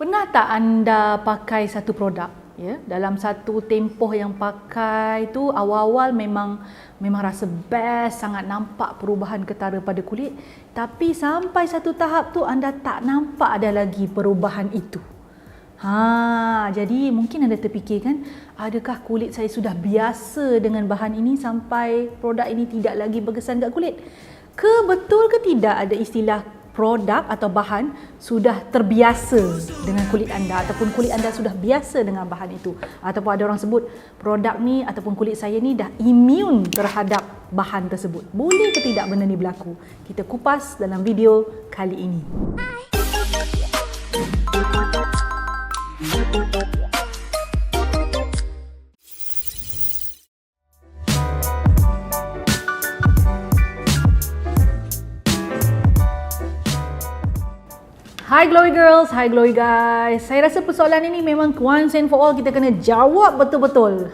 Pernah tak anda pakai satu produk, ya, dalam satu tempoh yang pakai tu awal-awal memang rasa best, sangat nampak perubahan ketara pada kulit, tapi sampai satu tahap tu anda tak nampak ada lagi perubahan itu. Jadi mungkin anda terfikir kan, adakah kulit saya sudah biasa dengan bahan ini sampai produk ini tidak lagi berkesan kat kulit? Betul ke tidak ada istilah produk atau bahan sudah terbiasa dengan kulit anda ataupun kulit anda sudah biasa dengan bahan itu, ataupun ada orang sebut produk ni ataupun kulit saya ni dah imun terhadap bahan tersebut. Boleh ke tidak benda ni berlaku? Kita kupas dalam video kali ini. Hi Glowy Girls, hi Glowy Guys. Saya rasa persoalan ini memang once and for all kita kena jawab betul-betul.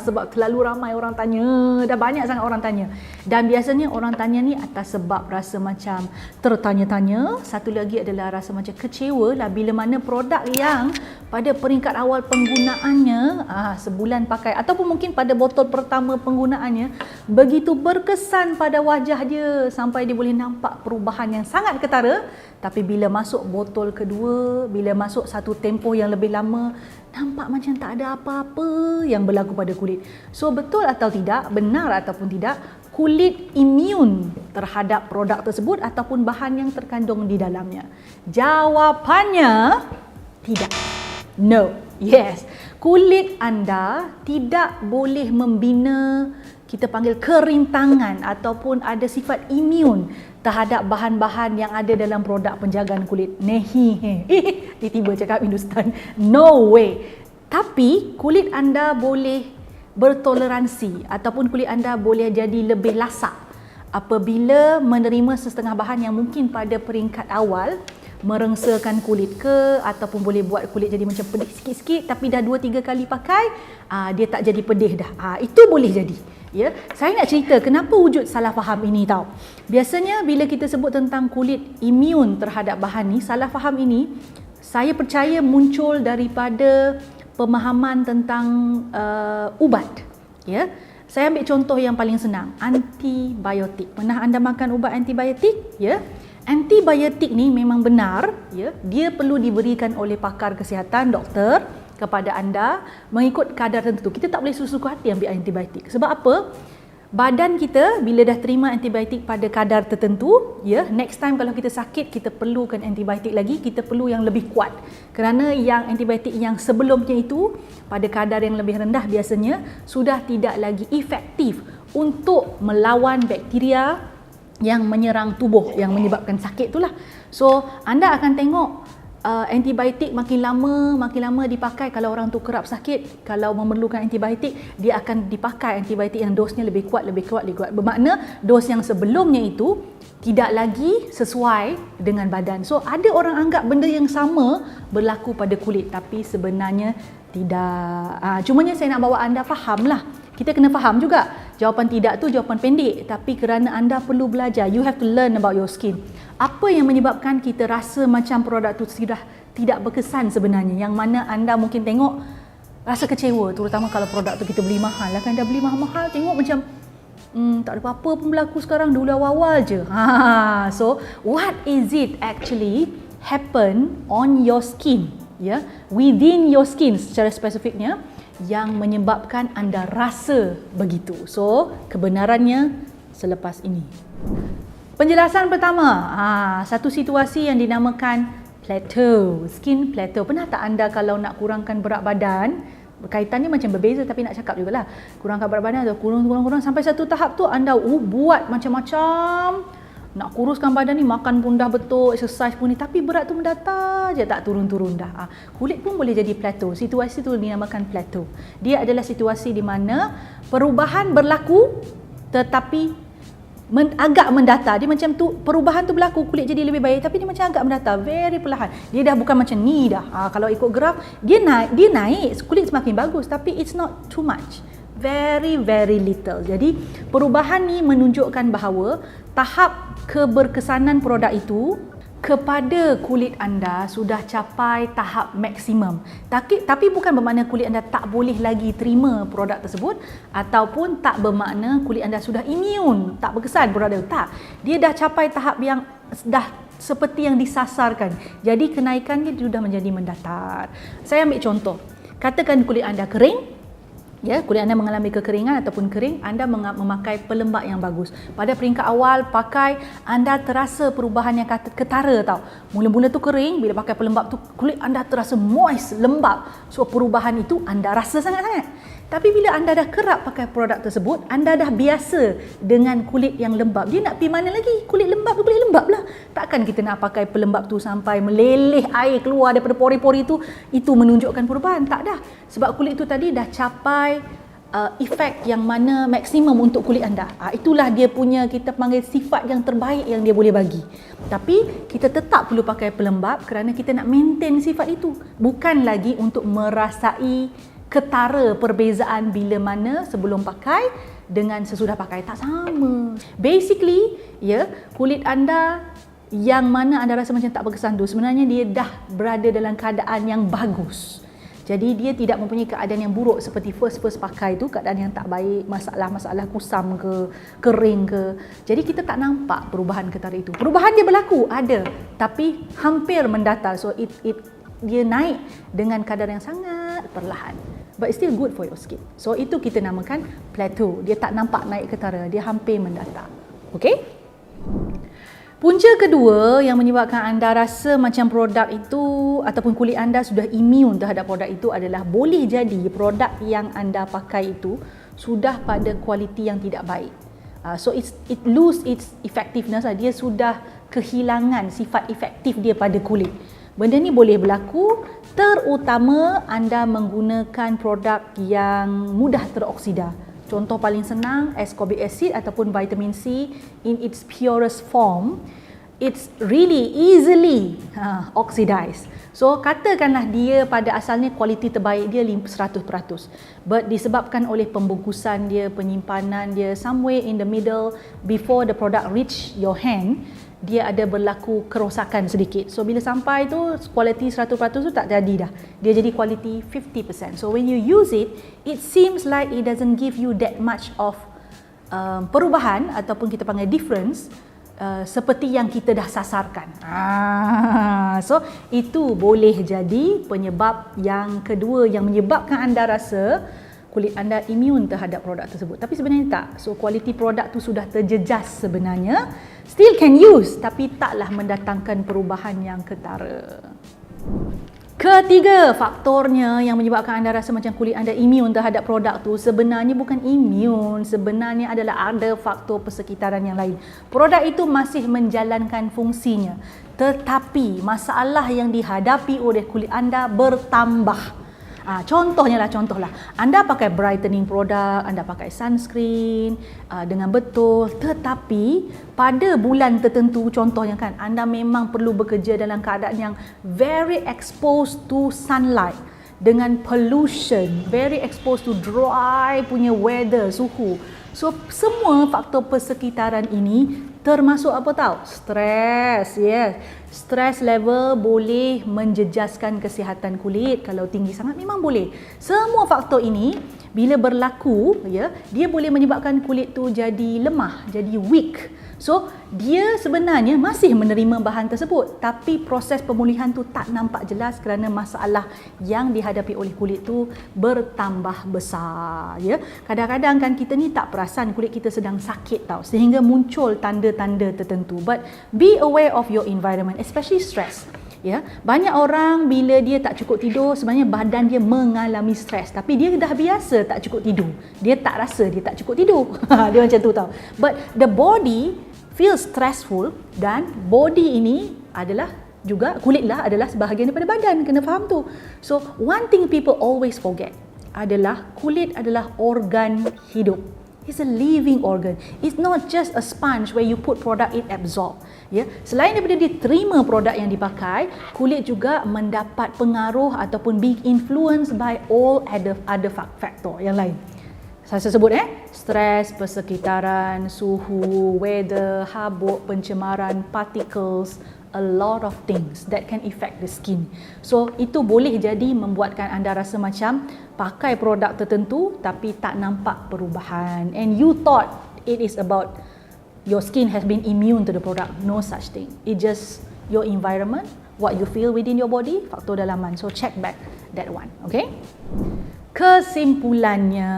Sebab terlalu ramai orang tanya, dah banyak sangat orang tanya. Dan biasanya orang tanya ni atas sebab rasa macam tertanya-tanya. Satu lagi adalah rasa macam kecewa lah bila mana produk yang pada peringkat awal penggunaannya, sebulan pakai ataupun mungkin pada botol pertama penggunaannya, begitu berkesan pada wajah dia sampai dia boleh nampak perubahan yang sangat ketara. Tapi bila masuk botol kedua, bila masuk satu tempoh yang lebih lama, nampak macam tak ada apa-apa yang berlaku pada kulit. So betul atau tidak, benar ataupun tidak, kulit imun terhadap produk tersebut ataupun bahan yang terkandung di dalamnya? Jawapannya tidak. No. Yes. Kulit anda tidak boleh membina, kita panggil kerintangan ataupun ada sifat imun terhadap bahan-bahan yang ada dalam produk penjagaan kulit. Tiba-tiba cakap Hindustan. No way. Tapi kulit anda boleh bertoleransi ataupun kulit anda boleh jadi lebih lasak apabila menerima sesetengah bahan yang mungkin pada peringkat awal merengsakan kulit ke, ataupun boleh buat kulit jadi macam pedih sikit-sikit, tapi dah 2-3 kali pakai dia tak jadi pedih dah. Itu boleh jadi. Ya, saya nak cerita kenapa wujud salah faham ini tau. Biasanya bila kita sebut tentang kulit imun terhadap bahan ni, salah faham ini saya percaya muncul daripada pemahaman tentang ubat. Ya, saya ambil contoh yang paling senang, antibiotik. Pernah anda makan ubat antibiotik? Ya, antibiotik ni memang benar, ya, dia perlu diberikan oleh pakar kesihatan, doktor, kepada anda mengikut kadar tertentu. Kita tak boleh susu hati ambil antibiotik. Sebab apa? Badan kita bila dah terima antibiotik pada kadar tertentu, ya, next time kalau kita sakit kita perlukan antibiotik lagi, kita perlu yang lebih kuat. Kerana yang antibiotik yang sebelumnya itu pada kadar yang lebih rendah biasanya sudah tidak lagi efektif untuk melawan bakteria yang menyerang tubuh yang menyebabkan sakit itulah. So anda akan tengok antibiotik makin lama dipakai. Kalau orang tu kerap sakit, kalau memerlukan antibiotik, dia akan dipakai antibiotik yang dosnya lebih kuat. Bermakna dos yang sebelumnya itu tidak lagi sesuai dengan badan. So ada orang anggap benda yang sama berlaku pada kulit, tapi sebenarnya tidak. Cumanya saya nak bawa anda faham lah. Kita kena faham juga, jawapan tidak tu jawapan pendek, tapi kerana anda perlu belajar, you have to learn about your skin. Apa yang menyebabkan kita rasa macam produk tu sudah tidak berkesan sebenarnya, yang mana anda mungkin tengok rasa kecewa, terutama kalau produk tu kita beli mahal lah kan, dah beli mahal-mahal tengok macam tak ada apa-apa pun berlaku sekarang, dulu awal-awal je. So what is it actually happen on your skin, ya, within your skin secara spesifiknya, yang menyebabkan anda rasa begitu? So kebenarannya selepas ini. Penjelasan pertama, satu situasi yang dinamakan plateau, skin plateau. Pernah tak anda kalau nak kurangkan berat badan, berkaitan ni macam berbeza tapi nak cakap jugalah, kurangkan berat badan atau kurang sampai satu tahap tu anda buat macam-macam, nak kuruskan badan ni, makan pun dah betul, exercise pun ni, tapi berat tu mendatar je, tak turun-turun dah. Kulit pun boleh jadi plateau. Situasi tu dinamakan plateau. Dia adalah situasi di mana perubahan berlaku tetapi agak mendatar. Dia macam tu, perubahan tu berlaku, kulit jadi lebih baik, tapi dia macam agak mendatar, very perlahan. Dia dah bukan macam ni dah. Kalau ikut graf, dia naik, kulit semakin bagus, tapi it's not too much. Very little. Jadi perubahan ni menunjukkan bahawa tahap keberkesanan produk itu kepada kulit anda sudah capai tahap maksimum. Tapi bukan bermakna kulit anda tak boleh lagi terima produk tersebut, ataupun tak bermakna kulit anda sudah imun, tak berkesan produk itu. Tak. Dia dah capai tahap yang dah seperti yang disasarkan. Jadi kenaikannya sudah menjadi mendatar. Saya ambil contoh. Katakan kulit anda kering, ya, kulit anda mengalami kekeringan ataupun kering, anda memakai pelembab yang bagus. Pada peringkat awal pakai, anda terasa perubahan yang ketara tau. Mula-mula tu kering, bila pakai pelembab tu kulit anda terasa moist, lembab. So perubahan itu anda rasa sangat-sangat. Tapi bila anda dah kerap pakai produk tersebut, anda dah biasa dengan kulit yang lembab. Dia nak pergi mana lagi? Kulit lembab tu kulit lembab lah. Takkan kita nak pakai pelembab tu sampai meleleh air keluar daripada pori-pori tu, itu menunjukkan perubahan. Tak dah. Sebab kulit tu tadi dah capai efek yang mana maksimum untuk kulit anda. Itulah dia punya, kita panggil sifat yang terbaik yang dia boleh bagi. Tapi kita tetap perlu pakai pelembab kerana kita nak maintain sifat itu. Bukan lagi untuk merasai ketara perbezaan bila mana sebelum pakai dengan sesudah pakai. Tak sama. Basically, ya, kulit anda yang mana anda rasa macam tak berkesan tu, sebenarnya dia dah berada dalam keadaan yang bagus. Jadi dia tidak mempunyai keadaan yang buruk seperti first pakai tu, keadaan yang tak baik, masalah kusam ke, kering ke. Jadi kita tak nampak perubahan ketara itu. Perubahan dia berlaku, ada, tapi hampir mendatar. So dia naik dengan kadar yang sangat perlahan. But it's still good for your skin. So itu kita namakan plateau. Dia tak nampak naik ketara, dia hampir mendatar. Okay? Punca kedua yang menyebabkan anda rasa macam produk itu ataupun kulit anda sudah imun terhadap produk itu adalah boleh jadi produk yang anda pakai itu sudah pada kualiti yang tidak baik. So it lose its effectiveness. Dia sudah kehilangan sifat efektif dia pada kulit. Benda ni boleh berlaku terutama anda menggunakan produk yang mudah teroksida. Contoh paling senang, ascorbic acid ataupun vitamin C in its purest form, it's really easily oxidized. So katakanlah dia pada asalnya kualiti terbaik dia 100%. But disebabkan oleh pembungkusan dia, penyimpanan dia, somewhere in the middle before the product reach your hand, dia ada berlaku kerosakan sedikit. So bila sampai tu kualiti 100% tu tak jadi dah. Dia jadi kualiti 50%. So when you use it, it seems like it doesn't give you that much of perubahan ataupun kita panggil difference seperti yang kita dah sasarkan. So itu boleh jadi penyebab yang kedua yang menyebabkan anda rasa kulit anda imun terhadap produk tersebut. Tapi sebenarnya tak. So kualiti produk tu sudah terjejas sebenarnya. Still can use, tapi taklah mendatangkan perubahan yang ketara. Ketiga faktornya yang menyebabkan anda rasa macam kulit anda imun terhadap produk tu sebenarnya bukan imun, sebenarnya adalah ada faktor persekitaran yang lain. Produk itu masih menjalankan fungsinya, tetapi masalah yang dihadapi oleh kulit anda bertambah. Contohlah, anda pakai brightening produk, anda pakai sunscreen dengan betul, tetapi pada bulan tertentu, contohnya kan, anda memang perlu bekerja dalam keadaan yang very exposed to sunlight, dengan pollution, very exposed to dry punya weather, suhu. So semua faktor persekitaran ini termasuk apa tahu? Stres. Yes. Stres level boleh menjejaskan kesihatan kulit. Kalau tinggi sangat memang boleh. Semua faktor ini bila berlaku, ya, dia boleh menyebabkan kulit tu jadi lemah, jadi weak. So dia sebenarnya masih menerima bahan tersebut, tapi proses pemulihan tu tak nampak jelas kerana masalah yang dihadapi oleh kulit tu bertambah besar, ya. Kadang-kadang kan kita ni tak perasan kulit kita sedang sakit tau, sehingga muncul tanda-tanda tertentu. But be aware of your environment, especially stress. Ya, banyak orang bila dia tak cukup tidur sebenarnya badan dia mengalami stres, tapi dia dah biasa tak cukup tidur. Dia tak rasa dia tak cukup tidur. Dia macam tu tau. But the body feels stressful, dan body ini adalah juga kulitlah adalah sebahagian daripada badan. Kena faham tu. So one thing people always forget adalah kulit adalah organ hidup. It's a living organ. It's not just a sponge where you put product, it absorb. Ya, selain daripada dia terima produk yang dipakai, kulit juga mendapat pengaruh ataupun being influenced by all other factor yang lain. Saya sebut stres, persekitaran, suhu, weather, habuk, pencemaran, particles, a lot of things that can affect the skin. So itu boleh jadi membuatkan anda rasa macam pakai produk tertentu tapi tak nampak perubahan, and you thought it is about your skin has been immune to the product. No such thing. It just your environment, what you feel within your body, faktor dalaman. So check back that one, okay? Kesimpulannya,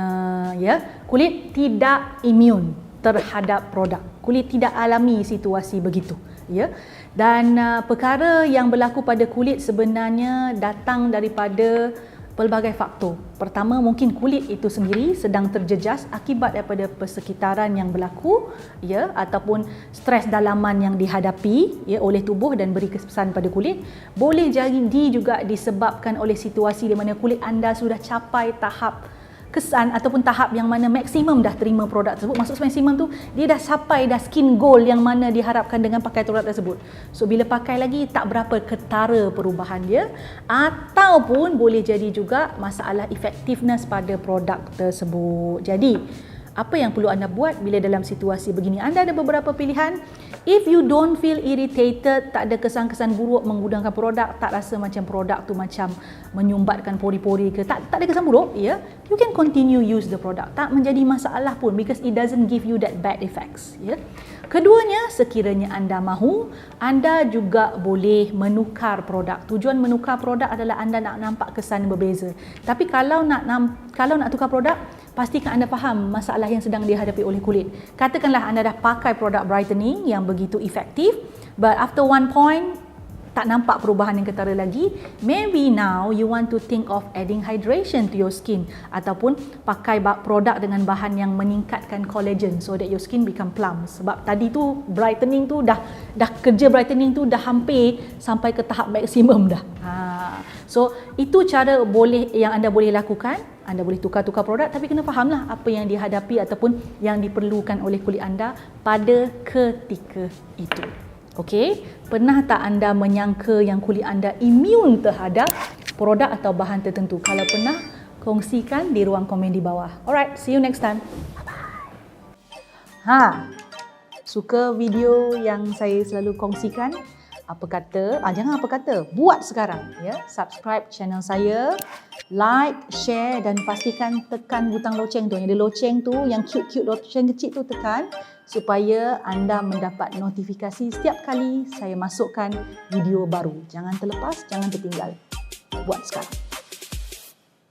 ya, kulit tidak immune terhadap produk. Kulit tidak alami situasi begitu, ya. Dan perkara yang berlaku pada kulit sebenarnya datang daripada pelbagai faktor. Pertama, mungkin kulit itu sendiri sedang terjejas akibat daripada persekitaran yang berlaku, ya, ataupun stres dalaman yang dihadapi, ya, oleh tubuh dan beri kesan pada kulit. Boleh jadi juga disebabkan oleh situasi di mana kulit anda sudah capai tahap kesan ataupun tahap yang mana maksimum dah terima produk tersebut. Maksud maksimum tu, dia dah sampai dah skin goal yang mana diharapkan dengan pakai produk tersebut. So bila pakai lagi tak berapa ketara perubahan dia, ataupun boleh jadi juga masalah effectiveness pada produk tersebut. Jadi apa yang perlu anda buat bila dalam situasi begini? Anda ada beberapa pilihan. If you don't feel irritated, tak ada kesan-kesan buruk menggunakan produk, tak rasa macam produk tu macam menyumbatkan pori-pori ke, tak ada kesan buruk, ya, you can continue use the product. Tak menjadi masalah pun because it doesn't give you that bad effects, ya. Keduanya, sekiranya anda mahu, anda juga boleh menukar produk. Tujuan menukar produk adalah anda nak nampak kesan berbeza. Tapi kalau nak tukar produk, pastikan anda faham masalah yang sedang dihadapi oleh kulit. Katakanlah anda dah pakai produk brightening yang begitu efektif, but after one point tak nampak perubahan yang ketara lagi, maybe now you want to think of adding hydration to your skin ataupun pakai produk dengan bahan yang meningkatkan collagen so that your skin become plump. Sebab tadi tu brightening tu dah kerja brightening tu dah hampir sampai ke tahap maksimum dah. So itu cara yang anda boleh lakukan. Anda boleh tukar-tukar produk, tapi kena fahamlah apa yang dihadapi ataupun yang diperlukan oleh kulit anda pada ketika itu. Okey, pernah tak anda menyangka yang kulit anda immune terhadap produk atau bahan tertentu? Kalau pernah, kongsikan di ruang komen di bawah. Alright, see you next time. Bye-bye. Suka video yang saya selalu kongsikan? Apa kata? Jangan apa kata, buat sekarang, ya. Subscribe channel saya, like, share dan pastikan tekan butang loceng tu. Yang ada loceng tu, yang cute-cute loceng kecil tu tekan supaya anda mendapat notifikasi setiap kali saya masukkan video baru. Jangan terlepas, jangan tertinggal. Buat sekarang.